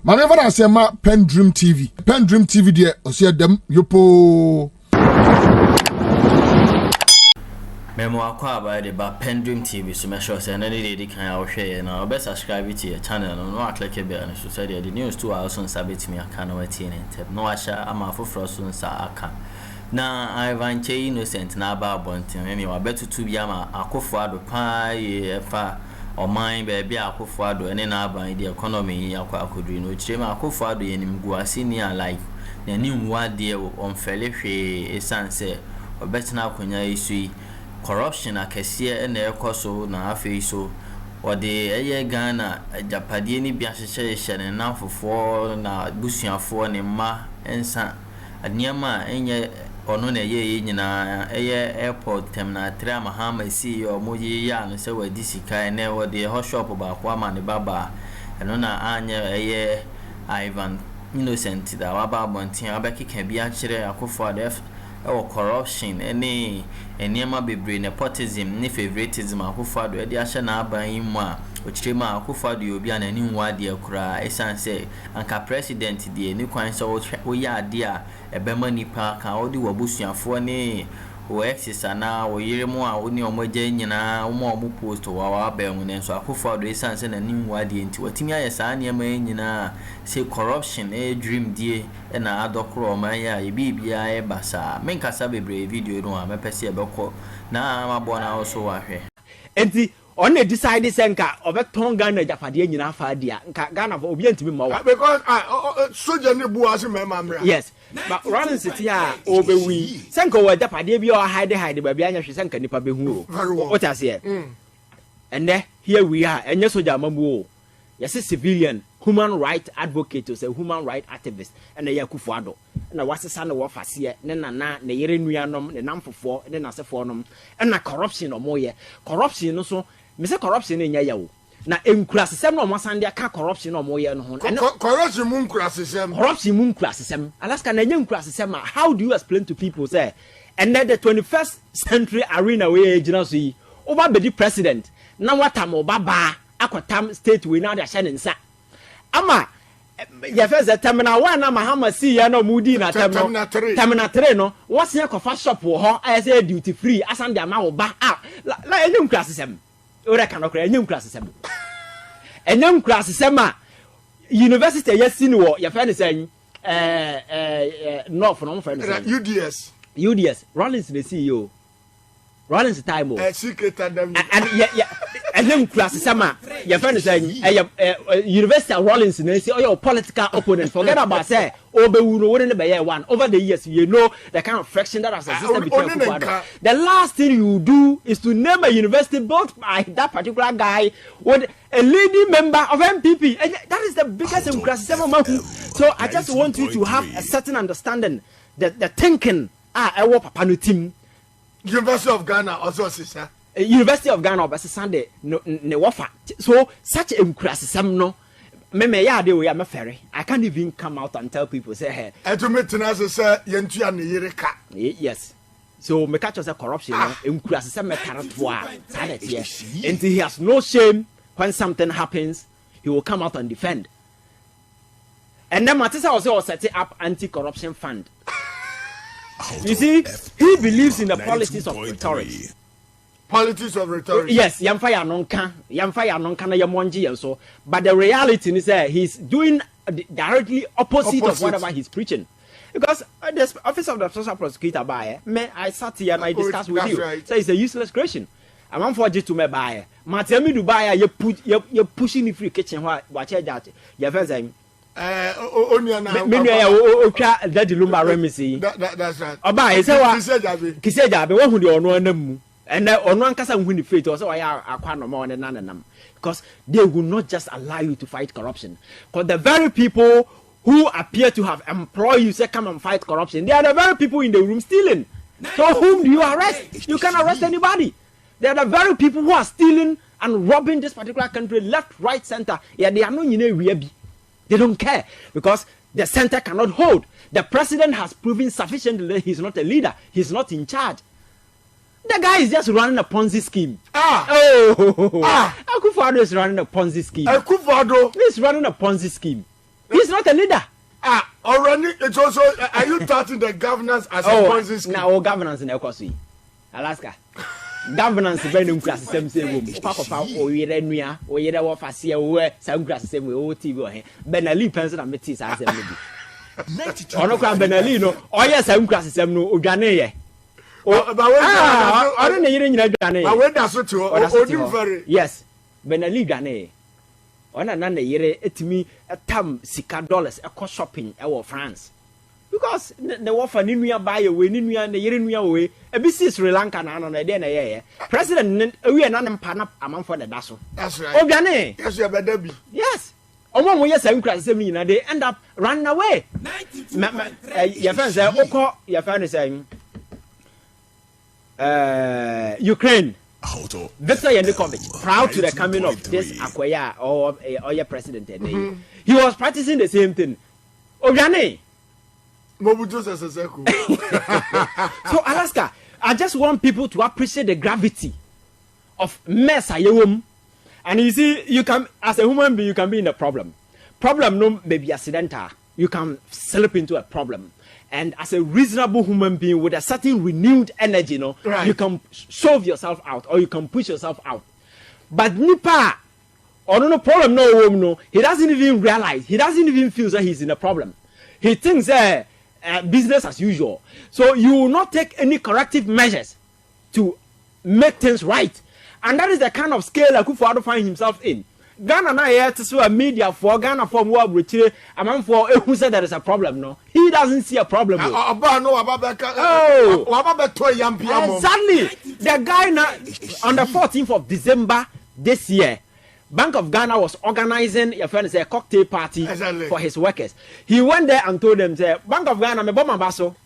Manever I say ma PENDREAM TV. PENDREAM TV there, I see them yopo. Memo akwa by the PENDREAM TV, so make sure say any day can I share na be subscribe to your channel no click a bell and so say the news too also sabit me aka na wati en tab no asha ama foforo so nsa aka na Ivan Kyei innocent na ba bontin anyway betutu bi ama Akuffo Addo pa ye fa oman be bia Akuffo Addo ene na aban the economy yakwa akodri no chire ma Akuffo Addo yenim guase ni alive na ni nwade on fele hwe esanse obetena akonya isu corruption akese na ekoso na afi so ode eye Ghana Japadie ni bia hyehyehye na fofo na busuafo ne ma ensa adniama enye ono na ye nyina eye airport terminal 3 mahama CEO moyi ya no se wadi sika na wode ho shop ba kwa ma ne baba eno na anye eye Ivan innocent da waba bontin abekeka bia kire Akuffo Addo corruption any eniema bebre nepotism ne favoritism Akuffo Addo e dia hye na aban mu a ochirema Akuffo Addo obi an ani nwa de akura esanse anka president de ni kwan so wo ya ade a ebema nipa kan odi wabusuafo ne o exisa na o yiremu a oni omagye nyina omo post wa aba mu ne so Akuffo Addo esanse na ni nwa de enti watimi aye saa niema nyina say corruption dream die na adokro man ya bibia e basa menkasa bebre video no a mepese e beko na mabo na also wahwe enti on decide senka obeton Ghana Japade nyina fa dia nka Ghana for obi antimi ma wa Because soldier ne bu ase memamra. yes but running city a obewi senka wa Japade bi o hide ba bia nya hwe senka nipa behu o what ase and here we are enye soldier mamu o yes civilian human right advocate to say human right activist and the Akuffo Addo na wasesa na wo fase ne nana ne yere nuanom ne namfofo ne nasefo nom na corruption no moye corruption no so me say corruption nya yawo na enkurasesem no masande aka corruption no moye no ho Corruption mun kurasesem alaska na nya enkurasesem how do you explain to people say and then the 21st century arena we gina so yi over be the president na watam baba akotam state we now dey shine nsa ama ya feze terminal 1 na mahama si ya no mudi na terminal 3 no wose kofa shop wo ho say duty free asan de ama wo ba la enyum klasesem ora kanokra enyum klasesem a university yesi ni wo ya fe ne say north no fe ne say UDS Rollins the CEO Rollins time secret and enyum klasesem ya fe ne say university Rollins na say your political opponent forget about say obewu no wouldn't be one over the years you know the kind of friction that has existed between people. The last thing you do is to name a university built by that particular guy with a leading member of MPP, and that is the biggest classism. So I just want you to have a certain understanding that the thinking I work papa no team University of Ghana also sister University of Ghana obese Sunday no wafa so such a classism no me ya de we am ferry I can't even come out and tell people say hey etumetena say yentua ne yireka yes so me catch us corruption enkurasese metarato a that here and he has no shame when something happens he will come out and defend and then Matisa also set up anti-corruption fund. You see, he believes in the politics of rhetoric. Politics of rhetoric. Yes, yamfaya nonka na yamonji and so. But the reality is that he's doing directly opposite of whatever he's preaching. Because the office of the social prosecutor I sat here and I discussed with you. Right. So it's a useless creation. I'm on for to me buy. Matemi Dubai, you pushing the free kitchen. Watch that. You're saying. That's right. Oba he say wa kisejabe we hu de ono anam and ono ankasa hu ni faith so ya akwa no mo ne nanam because they will not just allow you to fight corruption because the very people who appear to have employed you say come and fight corruption, they are the very people in the room stealing. So whom do you arrest? You can arrest anybody. They are the very people who are stealing and robbing this particular country left, right, center. Yeah, they are no we. They don't care because the center cannot hold. The president has proven sufficiently that he's not a leader. He's not in charge. The guy is just running a Ponzi scheme. Akuffo Addo is running a Ponzi scheme. Akuffo Addo is running a Ponzi scheme. He's not a leader. Already, it's also, are you touting the governance as a Ponzi scheme? Now, governance in Ecosi, Alaska. Governance is very class system. Papa, or Yerenia, or Yera Fasia, where some grass system with OT. Benali pencil and metis as a maybe. Onoka Benalino, or yes, some grass system, no Ugane. I don't know. I went to yes, Benali Gane. On another year, it me a tam sika dollars a cost shopping our France. Because the war for Ninuya buy away, Ninuya and the Yerinuya way, a BC Sri Lanka and on a day. President, we are not in Panap among for the Dasso. That's right. Oh, Gane. Yes, you have a yes. Oh, yes, I'm crossing, they end up running away. Your friends say, Oko, your friend is saying, Ukraine. Victor Yanukovych, proud to the coming of this Akuffo or Ogya president. He was practicing the same thing. Ogya. So Alaska, I just want people to appreciate the gravity of mess. And you see, you can, as a human being, you can be in a problem. Problem no may be accidental. You can slip into a problem. And as a reasonable human being with a certain renewed energy, you can shove yourself out or you can push yourself out. But Nipa, or no problem, no, he doesn't even realize, he doesn't even feel that he's in a problem. He thinks business as usual. So you will not take any corrective measures to make things right. And that is the kind of scale Akuffo Addo finds himself in. Ghana na here to see a media for Ghana for more retire. A man for who said there is a problem. No, he doesn't see a problem. Exactly. The guy now on the 14th of December this year, Bank of Ghana was organizing your friend say a cocktail party for his workers. He went there and told them, say, Bank of Ghana, me bomba baso.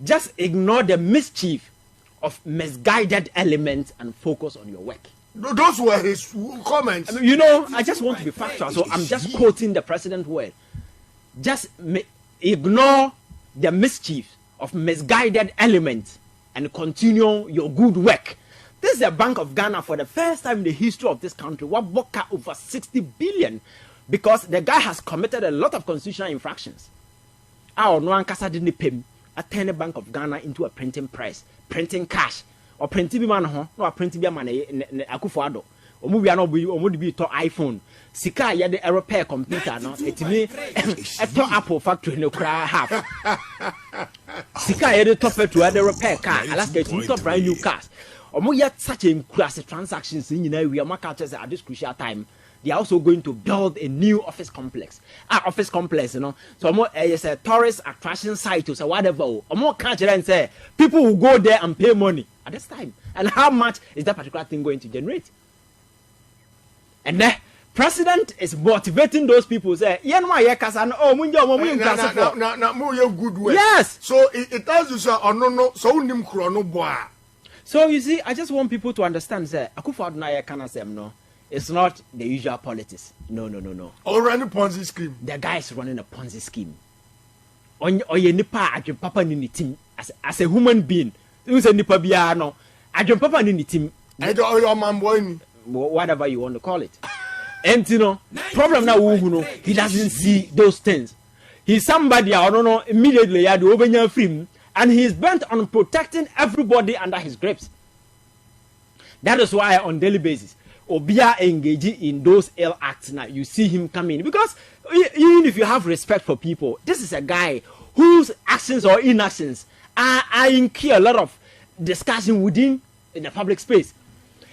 Just ignore the mischief of misguided elements and focus on your work. Those were his comments. I just want to be factual, so I'm just quoting the president's word. Just ignore the mischief of misguided elements and continue your good work. This is the Bank of Ghana for the first time in the history of this country. What book over 60 billion because the guy has committed a lot of constitutional infractions. No one didn't pay him. I turn the Bank of Ghana into a printing press, printing cash. Or printing man no printing be man Akuffo Addo omu no be to iPhone sika ye the repair computer no etimi to Apple factory no cry half sika ye the top to the repair car Alaska etimi to brand new cars omu yet such a class transactions in we are marketers at this crucial time. They are also going to build a new office complex. Office complex, So it's a tourist attraction site or so whatever. More catch and say people will go there and pay money at this time. And how much is that particular thing going to generate? And the president is motivating those people. Say, good way. Yes. So it tells you, sir, so you see, I just want people to understand. Say, Akuffo Addo no. It's not the usual politics. No. Or running Ponzi scheme. The guy is running a Ponzi scheme. Or you nipa adwin papa ni team as a human being. You say nipa biya no adwin papa ni team. Whatever you want to call it. And problem now he doesn't see those things. He's somebody I don't know immediately had the over free and he's bent on protecting everybody under his grips. That is why on daily basis Obia engaging in those ill acts now you see him coming because even if you have respect for people, this is a guy whose actions or inactions are incur a lot of discussion within in the public space.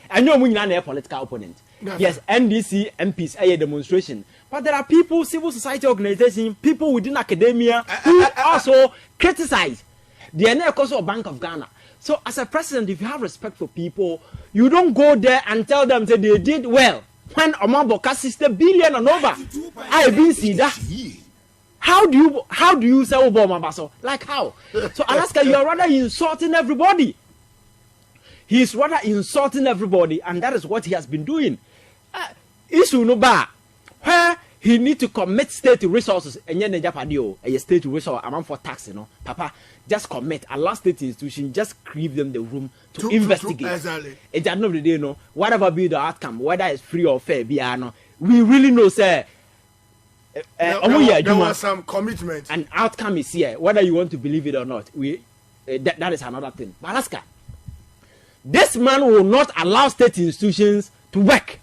I know we are a political opponent. Yes, NDC MPs a demonstration, but there are people, civil society organizations, people within academia who also criticize the NECOS or Bank of Ghana. So as a president, if you have respect for people, you don't go there and tell them that they did well. When Omaboka 60 billion and over, I've been see that. How do you say Obama? Like how? So Alaska, you are rather insulting everybody. He's rather insulting everybody, and that is what he has been doing. Issue no bar where he need to commit state resources and yen Japadio a state resource amount for tax, Papa. Just commit a last state institution, just give them the room to investigate. At the end of the day, whatever be the outcome, whether it's free or fair, we really know, sir, there was some commitment. And outcome is here, whether you want to believe it or not. That is another thing. But Alaska, this man will not allow state institutions to work.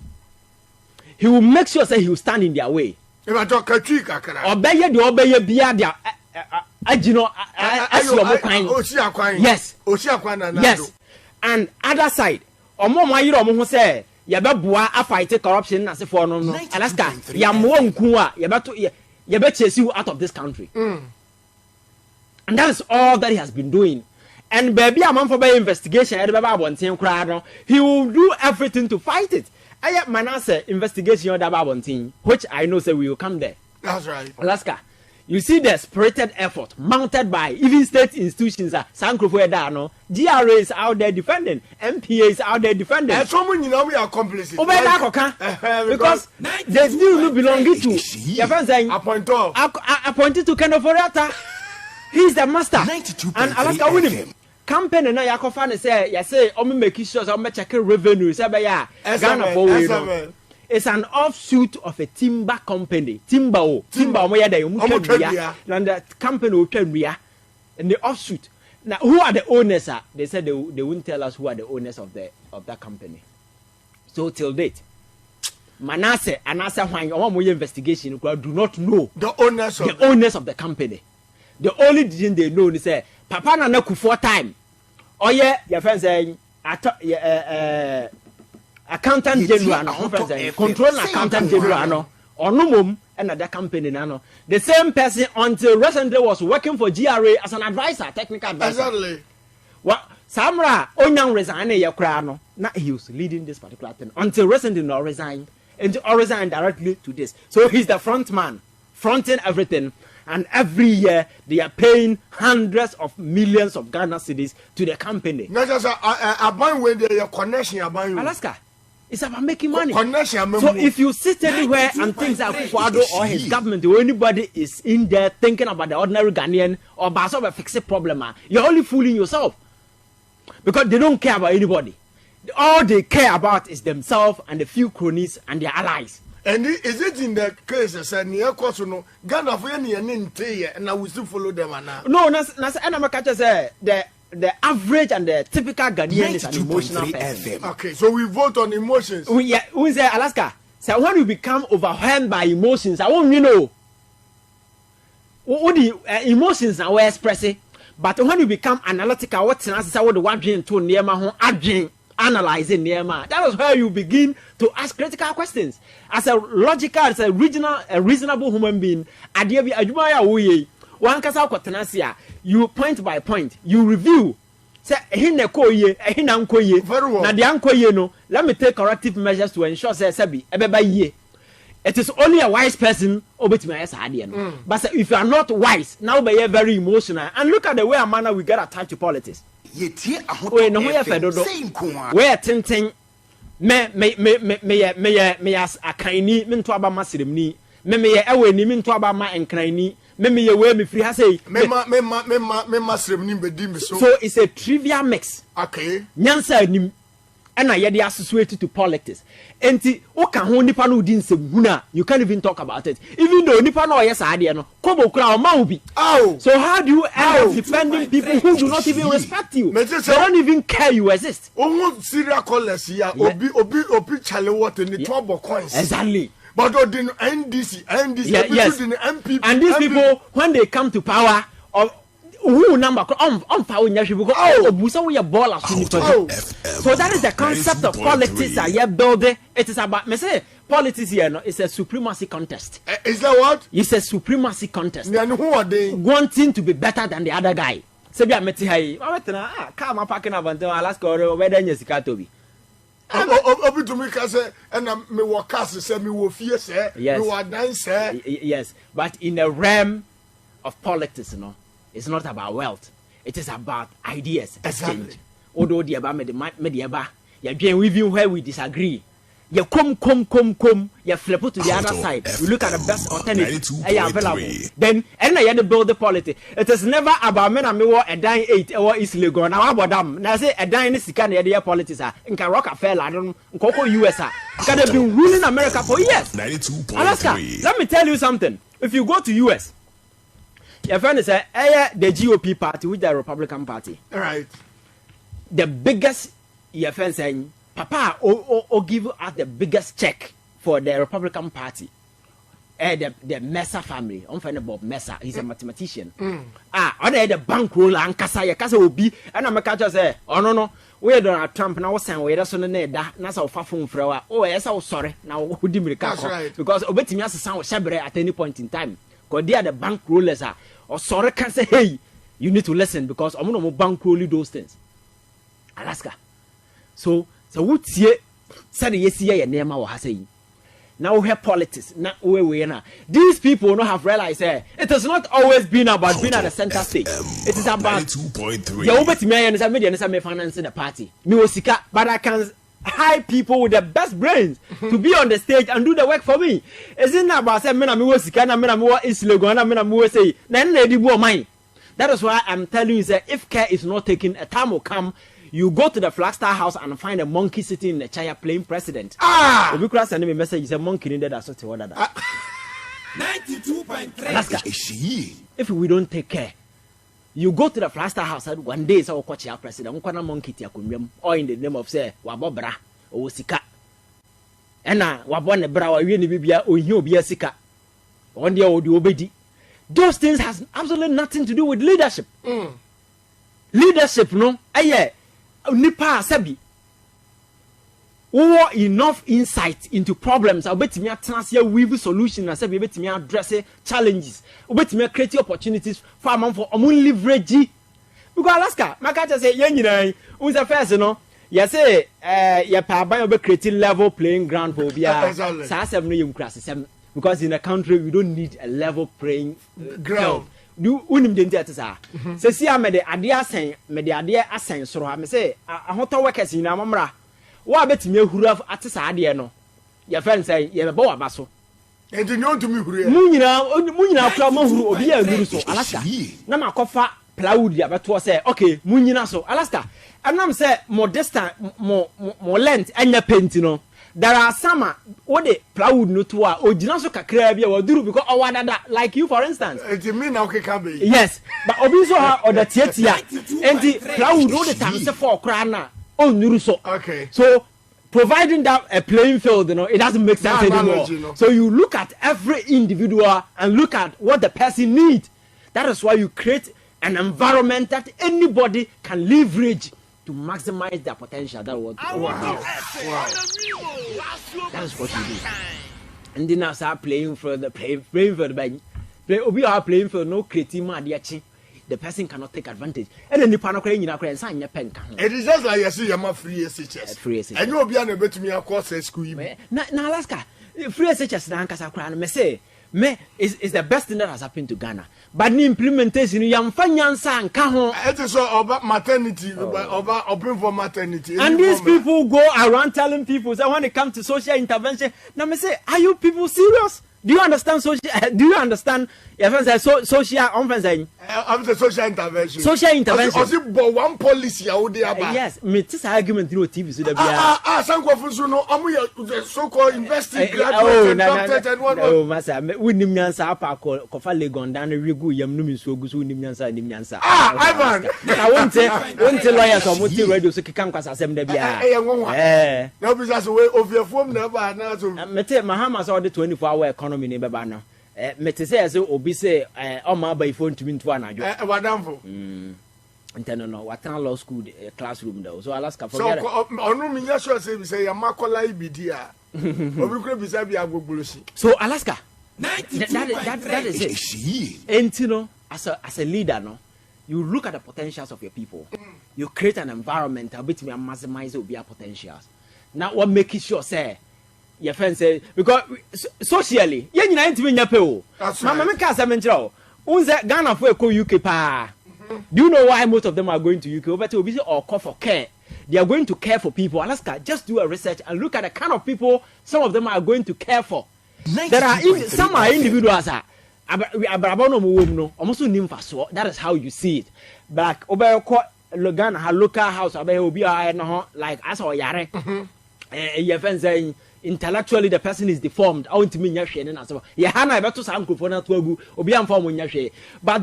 He will make sure that he will stand in their way. Yes. Yes. And other side, say yababua a fight corruption as for no Alaska yamwonkuwa yabe chase you out of this country. And that is all that he has been doing. And baby a man for by investigation he will do everything to fight it. I Manasseh investigation on that which I know say we will come there. That's right. Alaska, you see the spirited effort mounted by even state institutions. C0rrupt Addo, GRA is out there defending, MPA is out there defending. And someone you know we are complicit. Because they still belong to your friend saying appointed to Kenoforiata. He's the master. 92. And Alaska win him. Campaign na Akuffo Addo say you say make sure so check revenue say be ya Ghana for we. It's an offshoot of a timber company. Timber mo ya dey and the company will tell me and the offshoot. Now who are the owners? They said they won't tell us who are the owners of that company. So till date, Manasseh and Asa Hwan investigation do not know the owners of the company. The only thing they know is say Papa na Akuffo time. Oh yeah, your friend saying accountant general no control accountant general no onumom and the company no the same person until recently was working for GRA as an advisor, technical advisor. Exactly. What Samra Onyang resign ye kra no na he was leading this particular thing until recently no resign and resign directly to this. So he's the front man fronting everything. And every year they are paying hundreds of millions of Ghana cedis to the company. Not just a connection about Alaska. It's about making money. Connection. So if you sit anywhere and think that Akuffo Addo or his government or anybody is in there thinking about the ordinary Ghanaian or about some fixed problem, you're only fooling yourself. Because they don't care about anybody. All they care about is themselves and the few cronies and their allies. And is it in the case that near Kosono, Ghana for any and I will still follow them now? No, the average and the typical Ghanaian is an emotional person. Okay, so we vote on emotions. We say Alaska. So when you become overwhelmed by emotions, I won't know. What the emotions are expressing, but when you become analytical, what's the answer? What the one dream to near my home, analyzing near my. That was where you begin to ask critical questions. As a logical, as a reasonable human being, you point by point, you review. Say, let me take corrective measures to ensure it is only a wise person but if you are not wise, now be very emotional. And look at the way a manner we get attached to politics. Where tinting me as a kaini minto aba masiremni me ewe ni minto aba ma enkrani me ye we me free ha say me masiremni bedi me so it's a trivial mix. Okay, nyansa nim na ye dey associated to politics enti o ka ho nipa no di nsem huna, you can't even talk about it even though nipa no yes ade no kobo kura o ma obi. So how do you end up defending people who do not even respect you? They don't even care you exist. Serial callers here obi chale what in the trouble coins. Exactly. But the NDC yes. The MP, and these people when they come to power or who number power because so that is the concept of politics that you building. It is about me say politics here no, it's a supremacy contest. Is that what? It's a supremacy contest. And who are they? Wanting to be better than the other guy. Sebi ameti hai. Come parking about Alaska or whether you sika to be. Obi to me say and me work say me wo fear say me wo dance say. Yes, but in a realm of politics, no, it's not about wealth. It is about ideas exchange. Although the about me the eba, you again with you where we disagree. You come, you flip it to the other side. You look at the best alternative available. Then, and I had to build the polity. It is never about men and me a dying 8 or is legal. Now, about them. Now, say a dying is kind of the politics. In Rockefeller, I don't Coco USA. Can have been ruling America for years. Alaska, let me tell you something. If you go to US, your friend is the GOP party with the Republican Party. All right. The biggest, your friend saying, Papa, or give us the biggest check for the Republican Party. The Mesa family. I'm friend Bob Mesa. He's a mathematician. On the bankroll and Kasa will be. And I'm a catcher say, oh no. We don't Trump now saying we that's on the net. That's our phone for oh yes, I'm sorry. Now who did me right. Because obetimi as sound shabre at any point in time. Because they are the bankrollers are. Or sorry can say, hey, you need to listen because I'm gonna bankroll those things. Alaska. So what see said yes yeah name wa say now we have politics now we na these people no have realized it has not always been about being at the center stage. It is about 2.3 you bet me and say me financing the party me osika but I can hire people with the best brains to be on the stage and do the work for me. Isn't about say me na me osika na me na me is logo na me na me say na di bu mine. That is why I'm telling you that if care is not taken, a time will come. You go to the Flagstaff house and find a monkey sitting in the chair playing president. If you could send me a message, it's a monkey in there that's what you want. 92.3. If we don't take care, you go to the Flagstaff house and one day so watch your president. We can't monkey or in the name of say Wabobra or Sika. And now Wabon the bra or you bibia or you be a Sika. One day or do obedi. Those things has absolutely nothing to do with leadership. Leadership, no? Aye. Nipa sabi or enough insight into problems I bet me transfer weave solution and sabi bet me address challenges bet me create opportunities for man for leverage because Alaska my catch say yen nyina who's the first no you say your pa ban be create level playing ground for bia sa seven no yim class because in a country we don't need a level playing ground. Do unim denti atisa se sia me de ade asen soro ha me say ahoto workers ina mamra wa betimi ahuru atisa ade no ya friend say ye be wa baso enti nyon to mi huru mu nyina kra mahuru obi ya ahuru so Alaska na makofa plywood ya beto say okay mu nyina so Alaska anam say modesta mo length anya paint no. There are some what the plywood no to ojina so kakra bia waduru because owadada like you for instance. It mean now can be. Yes, but obi so ha or the tietia and the plywood no the time say for kra na onuru so. Okay. So providing that a playing field, you know, it doesn't make sense anymore. You know. So you look at every individual and look at what the person needs. That is why you create an environment that anybody can leverage to maximize their potential. That was wow. That is what you do. And then I start playing for the playing for the bank. We are playing for no creative madiachi. The person cannot take advantage. And then the panocrain in a crayon sign your pen. It is just like you see your free SHS. Free SHS. And you will be able to me across a school. Now, Alaska, free SHS Nankasa Crown, may say, is the best thing that has happened to Ghana. But the implementation, young Fanyansa and Kahon. It is all about maternity, about open for maternity. And these people go around telling people that when it comes to social intervention, now me say, are you people serious? Do you understand social? Do you understand? Social. I'm saying social intervention. Social intervention. Also, but one policy out there. Yes, me this argument through TV so that we are. Some of no. I'm so-called investing graduates and what. Oh, massa. We nim nyansa apa kofa legon dan regu yam no minso gusu nim nyansa. Ivan. I won't lawyers or multi radio so kikan kwasa asem da bia. Now because way of your phone never na so. Mete Mahama saw the 24-hour economy ne beba no. Mete say as obi say o ma ba phone to me to anajo. Wadamfo. Intendo no watan law school classroom there. So Alaska forget. So onu mi sure say ya makola ibidi a. Obi kure bisa bi agogbolosi. So Alaska. That is it. And you know, as a leader, no, you look at the potentials of your people. You create an environment a bit me maximize your potentials. Now, what makes sure say your friend say because socially, you need to be in your pay. Mama, me can't say mention. Unze Ghana for UK pa. Do you know why most of them are going to UK? Over to be or call for care. they are going to care for people. Alaska, just do a research and look at the kind of people some of them are going to care for. There are some are individuals that that is how you see it. But Logan her local house like as or yare. Saying intellectually the person is deformed. But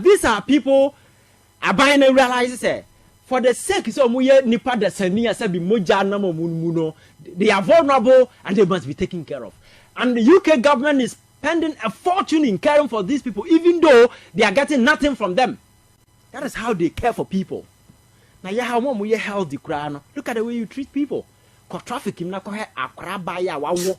these are people abine realize for the sake so nipa the senia be moja muno, they are vulnerable and they must be taken care of. And the UK government is spending a fortune in caring for these people, even though they are getting nothing from them. That is how they care for people. Now, how much you healthy crown? Look at the way you treat people. Cause traffic him na ko he akra ba ya wawo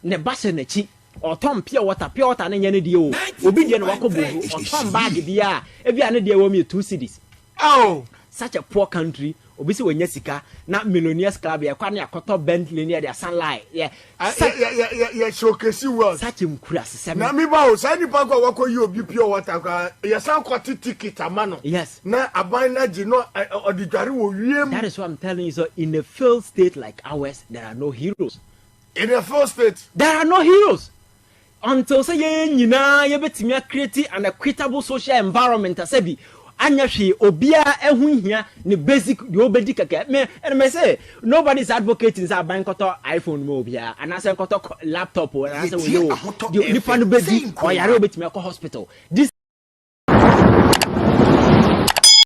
ne ba se na chi or tom pure water na nyane die o obi die no wakobo or tom bag dia e bia ne die wo me 2 cedis. Oh, such a poor country. Obi se wonya sika na millionaires club ya kwa na akoto Bentley near their sunlight. Yeah showcase well. Such mkura se na mi ba o sai ni pa kwa wako yi obi pure water kwa ya san kwati ticket amano. Yes. Na aban na ji no odidware wo wiem. That is what I'm telling you. So in a failed state like ours, there are no heroes. In a failed state, there are no heroes. Until say ye nyina ye betimi create an equitable social environment asabi anya hwe obia ehunhia ne basic the obedi kaka me and me say nobody is advocating say ban koto iPhone mo obia and say koto laptop or say we know the nipa no bedi or yare obetimi ko hospital. This